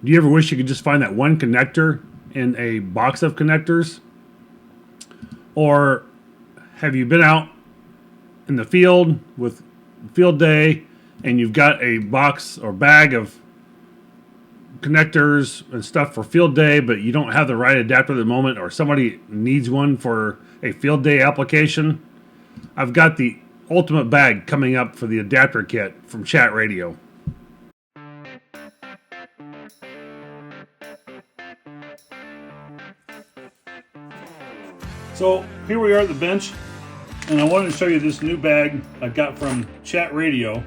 Do you ever wish you could just find that one connector in a box of connectors? Or have you been out in the field with field day and you've got a box or bag of connectors and stuff for field day, but you don't have the right adapter at the moment, or somebody needs one for a field day application? I've got the ultimate bag coming up for the adapter kit from Chatt Radio. So here we are at the bench, and I wanted to show you this new bag I got from Chatt Radio.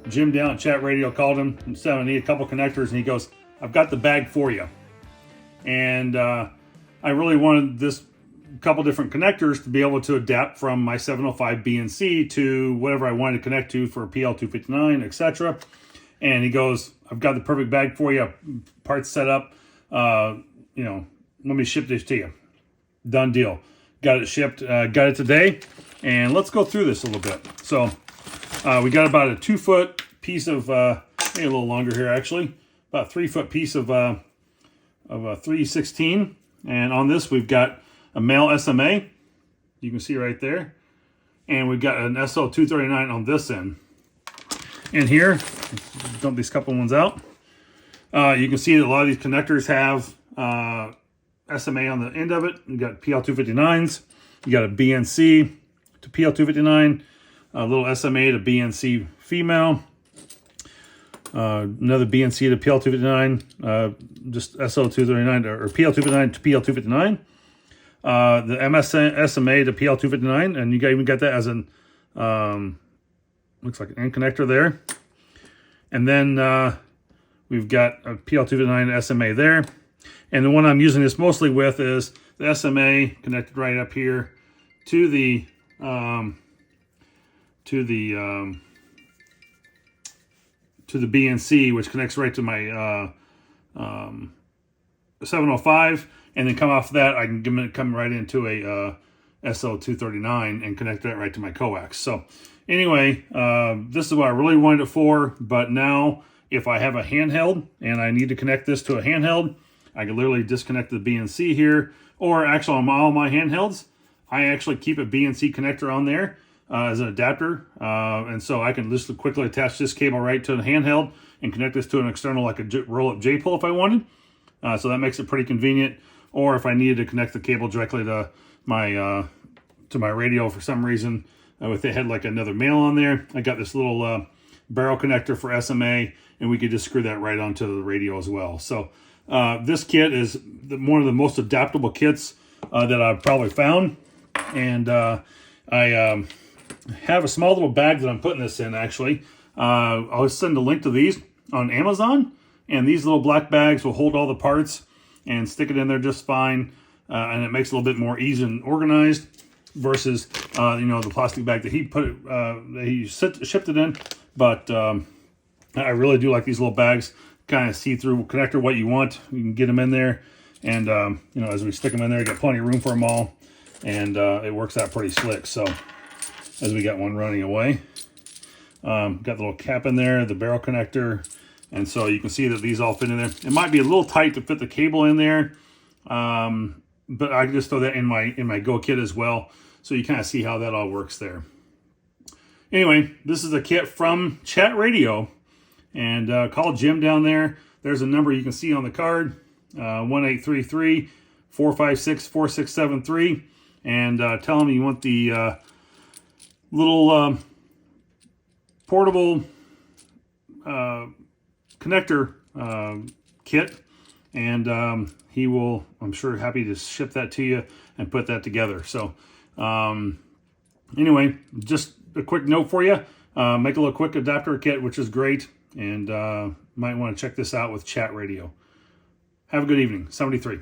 Jim down at Chatt Radio called him and said I need a couple connectors, and he goes, I've got the bag for you. And I really wanted this couple different connectors to be able to adapt from my 705 BNC to whatever I wanted to connect to for PL259, etc. And he goes, I've got the perfect bag for you, parts set up, let me ship this to you. Done deal. Got it shipped, got it today, and let's go through this a little bit. So we got about a 2-foot piece of, maybe a little longer here actually, about a 3-foot piece of a 316, and on this we've got a male SMA, you can see right there, and we've got an SO239 on this end. And here, dump these couple ones out. You can see that a lot of these connectors have SMA on the end of it. You got PL259s, you got a BNC to PL259, a little SMA to BNC female, another BNC to PL259, just SO239 or PL259 to PL259, the SMA to PL259, and you even got that as an looks like an end connector there, and then we've got a PL259 SMA there. And the one I'm using this mostly with is the SMA connected right up here to the BNC, which connects right to my 705, and then come off that I can come right into a SO239 and connect that right to my coax. So anyway, this is what I really wanted it for. But now, if I have a handheld and I need to connect this to a handheld, I can literally disconnect the BNC here, or actually on all my handhelds, I actually keep a BNC connector on there as an adapter. And so I can just quickly attach this cable right to the handheld and connect this to an external, like a roll-up J-pole if I wanted. So that makes it pretty convenient. Or if I needed to connect the cable directly to my radio for some reason, if they had like another male on there, I got this little barrel connector for SMA, and we could just screw that right onto the radio as well. So this kit is one of the most adaptable kits that I've probably found. And I have a small little bag that I'm putting this in, actually. I'll send a link to these on Amazon. And these little black bags will hold all the parts and stick it in there just fine. And it makes it a little bit more easy and organized versus, the plastic bag that he shipped it in. But I really do like these little bags. Kind of see-through connector, what you want. You can get them in there, and as we stick them in there, you got plenty of room for them all, and it works out pretty slick. So as we got one running away, got the little cap in there, the barrel connector, and so you can see that these all fit in there. It might be a little tight to fit the cable in there, but I can just throw that in my Go kit as well, so you kind of see how that all works there. Anyway, this is a kit from Chatt Radio. And call Jim down there. There's a number you can see on the card, 1-833-456-4673. And tell him you want the little portable connector kit. And he will, I'm sure, happy to ship that to you and put that together. So anyway, just a quick note for you. Make a little quick adapter kit, which is great. And might want to check this out with Chatt Radio. Have a good evening. 73.